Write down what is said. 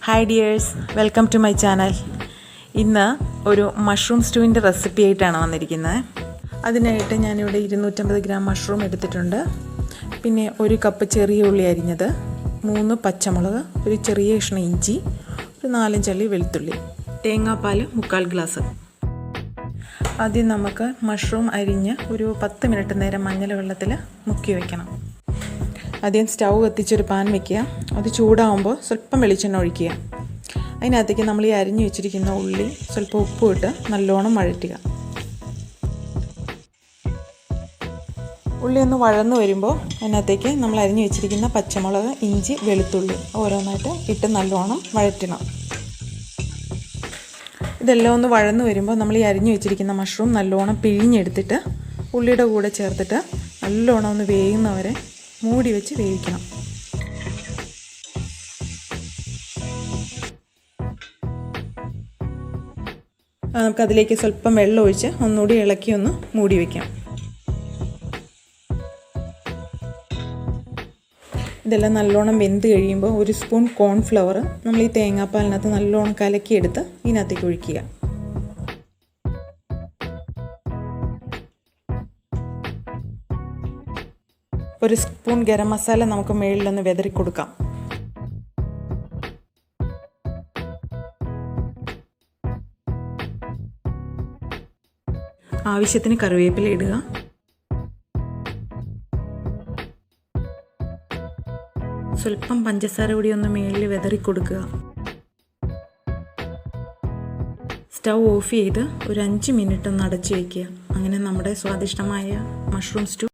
Hi dears, welcome to my channel. ഇന്ന് ഒരു mushroom സ്റ്റൂവിൻ്റെ recipe ആയിട്ടാണ് വന്നിരിക്കുന്നത്. അതിനായിട്ട് ഞാനിവിടെ 250 ഗ്രാം മഷ്റൂം എടുത്തിട്ടുണ്ട്. പിന്നെ 1 കപ്പ് ചെറിയ ഉള്ളി അരിഞ്ഞത്, 3 പച്ചമുളക്, ഒരു ചെറിയ കഷ്ണം ഇഞ്ചി, ഒരു 4-5 അല്ലി വെളുത്തുള്ളി, തേങ്ങാപ്പാൽ 1/4 ഗ്ലാസ്. ആദ്യം നമുക്ക് മഷ്റൂം അരിഞ്ഞ് ഒരു 10 മിനിറ്റ് നേരം മഞ്ഞൾ വെള്ളത്തിൽ മുക്കി വയ്ക്കണം. ആദ്യം സ്റ്റൗ കത്തിച്ചൊരു പാൻ വയ്ക്കുക. അത് ചൂടാകുമ്പോൾ സ്വല്പം വെളിച്ചെണ്ണ ഒഴിക്കുക. അതിനകത്തേക്ക് നമ്മൾ ഈ അരിഞ്ഞു വെച്ചിരിക്കുന്ന ഉള്ളി സ്വല്പം ഉപ്പും ഇട്ട് നല്ലോണം വഴറ്റുക. ഉള്ളി ഒന്ന് വഴന്നു വരുമ്പോൾ അതിനകത്തേക്ക് നമ്മൾ അരിഞ്ഞു വെച്ചിരിക്കുന്ന പച്ചമുളക്, ഇഞ്ചി, വെളുത്തുള്ളി ഓരോന്നായിട്ട് ഇട്ട് നല്ലോണം വഴറ്റണം. ഇതെല്ലാം ഒന്ന് വഴന്നു വരുമ്പോൾ നമ്മൾ ഈ അരിഞ്ഞു വെച്ചിരിക്കുന്ന മഷ്റൂം നല്ലോണം പിഴിഞ്ഞെടുത്തിട്ട് ഉള്ളിയുടെ കൂടെ ചേർത്തിട്ട് നല്ലോണം ഒന്ന് വേകുന്നവരെ മൂടി വെച്ച് വേവിക്കണം. നമുക്കതിലേക്ക് സ്വല്പം വെള്ളം ഒഴിച്ച് ഒന്നുകൂടി ഇളക്കി ഒന്ന് മൂടി വയ്ക്കാം. ഇതെല്ലാം നല്ലോണം വെന്ത് കഴിയുമ്പോൾ 1 സ്പൂൺ കോൺഫ്ലവർ നമ്മൾ ഈ തേങ്ങാപ്പാലിനകത്ത് നല്ലോണം കലക്കിയെടുത്ത് ഇതിനകത്തേക്ക് ഒഴിക്കുക. ഒരു സ്പൂൺ ഗരം മസാല നമുക്ക് മുകളിലൊന്ന് വിതറി കൊടുക്കാം. ആവശ്യത്തിന് കറിവേപ്പില ഇടുക. സ്വല്പം പഞ്ചസാര കൂടി ഒന്ന് മുകളിൽ വിതറി കൊടുക്കുക. സ്റ്റൗ ഓഫ് ചെയ്ത് ഒരു 5 മിനിറ്റ് ഒന്ന് അടച്ചു വയ്ക്കുക. അങ്ങനെ നമ്മുടെ സ്വാദിഷ്ടമായ മഷ്റൂം സ്റ്റൂ